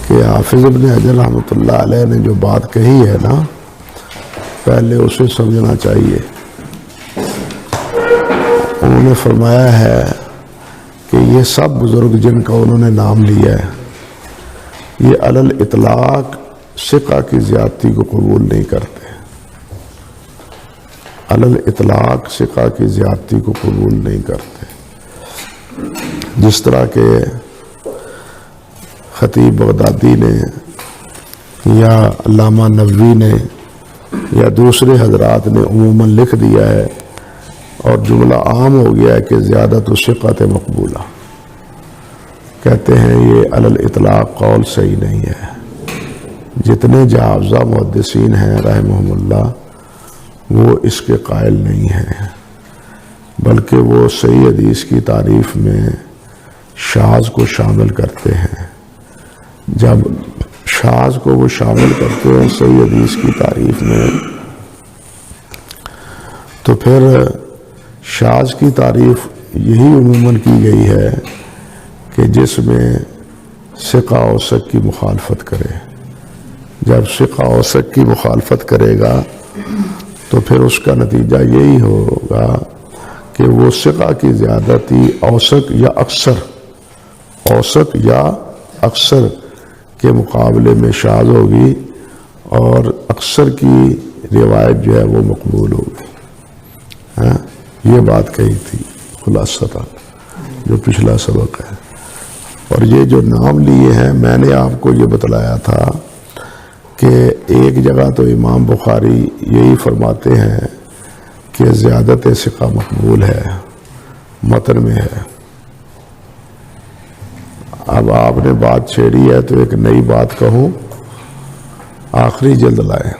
کہ حافظ ابن حجر رحمۃ اللہ علیہ نے جو بات کہی ہے نا، پہلے اسے سمجھنا چاہیے۔ انہوں نے فرمایا ہے کہ یہ سب بزرگ جن کا انہوں نے نام لیا ہے، یہ علی الاطلاق ثقہ کی زیادتی کو قبول نہیں کرتے، علی الاطلاق ثقہ کی زیادتی کو قبول نہیں کرتے۔ جس طرح کہ خطیب بغدادی نے یا علامہ نووی نے یا دوسرے حضرات نے عموماً لکھ دیا ہے اور جملہ عام ہو گیا ہے کہ زیادت ثقۃ مقبولہ، کہتے ہیں یہ علی الاطلاق قول صحیح نہیں ہے۔ جتنے جاوزہ محدثین ہیں رحمہم اللہ وہ اس کے قائل نہیں ہیں، بلکہ وہ صحیح حدیث کی تعریف میں شاذ کو شامل کرتے ہیں۔ جب شاذ کو وہ شامل کرتے ہیں صحیح حدیث کی تعریف میں، تو پھر شاذ کی تعریف یہی عموماً کی گئی ہے کہ جس میں ثقہ اوثق کی مخالفت کرے۔ جب ثقہ اوثق کی مخالفت کرے گا تو پھر اس کا نتیجہ یہی ہوگا کہ وہ ثقہ کی زیادتی اوثق یا اکثر کے مقابلے میں شاذ ہوگی، اور اکثر کی روایت جو ہے وہ مقبول ہوگی۔ یہ بات کہی تھی خلاصہ جو پچھلا سبق ہے۔ اور یہ جو نام لیے ہیں، میں نے آپ کو یہ بتلایا تھا کہ ایک جگہ تو امام بخاری یہی فرماتے ہیں کہ زیادت ثقہ مقبول ہے، متن میں ہے۔ اب آپ نے بات چھیڑی ہے تو ایک نئی بات کہوں، آخری جلد لائے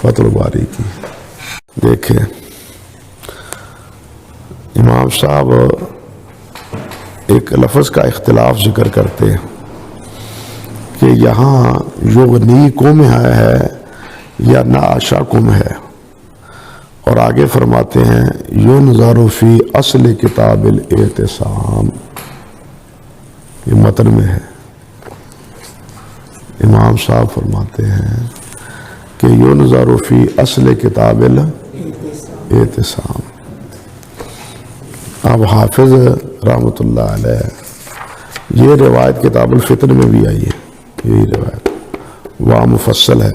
فتح الباری کی، دیکھیں امام صاحب ایک لفظ کا اختلاف ذکر کرتے ہیں کہ یہاں یغنیکم ہے یا نعشاکم ہے، اور آگے فرماتے ہیں ینظر فی اصل کتاب الاعتصام، یہ متن میں ہے۔ امام صاحب فرماتے ہیں کہ ینظر فی اصل کتاب الاعتصام۔ اب حافظ رحمۃ اللہ علیہ، یہ روایت کتاب الفتن میں بھی آئی ہے، یہی روایت وہاں مفصل ہے۔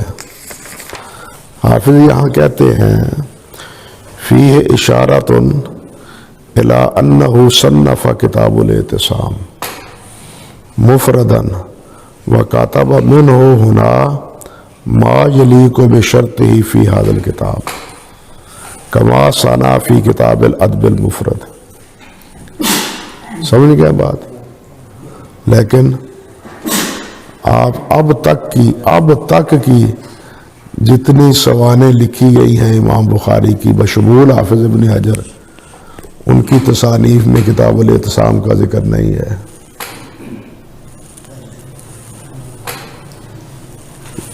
حافظ یہاں کہتے ہیں فیہ اشارۃ الی انہ صنف کتاب الاعتصام مفردا وکاتب منہ ہنا ما یلیق بشرطہ فی ھذا الکتاب کما صنع فی کتاب الادب المفرد۔ سمجھ گیا بات؟ لیکن آپ اب تک کی جتنی سوانح لکھی گئی ہیں امام بخاری کی بشمول حافظ ابن حجر، ان کی تصانیف میں کتاب الاعتصام کا ذکر نہیں ہے۔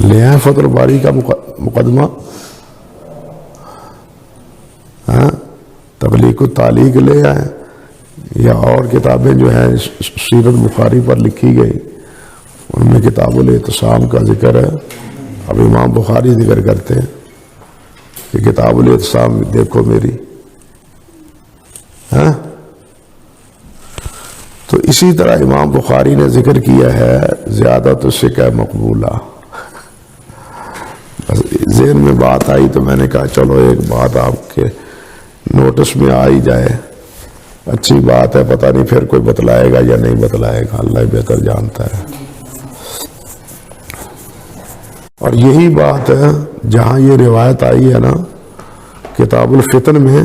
لے آئیں فتح الباری کا مقدمہ، تخلیق و تعلیق لے آئیں، یا اور کتابیں جو ہیں سیرت بخاری پر لکھی گئی ان میں کتاب الاعتصام کا ذکر ہے۔ اب امام بخاری ذکر کرتے ہیں کہ کتاب الاعتصام دیکھو میری، تو اسی طرح امام بخاری نے ذکر کیا ہے زیادت ثقہ مقبولہ۔ ذہن میں بات آئی تو میں نے کہا چلو ایک بات آپ کے نوٹس میں آ ہی جائے، اچھی بات ہے، پتہ نہیں پھر کوئی بتلائے گا یا نہیں بتلائے گا، اللہ بہتر جانتا ہے۔ اور یہی بات ہے جہاں یہ روایت آئی ہے نا کتاب الفتن میں،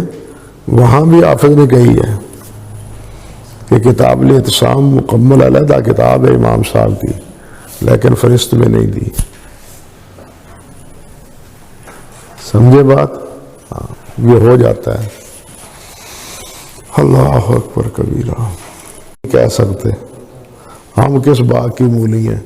وہاں بھی حافظ نے کہی ہے کہ کتاب الاعتصام مکمل علیحدہ کتاب ہے امام صاحب کی، لیکن فہرست میں نہیں دی۔ سمجھے بات؟ ہاں، یہ ہو جاتا ہے۔ اللہ اکبر کبیرہ، کہہ سکتے ہم کس باغ کی مولی ہیں۔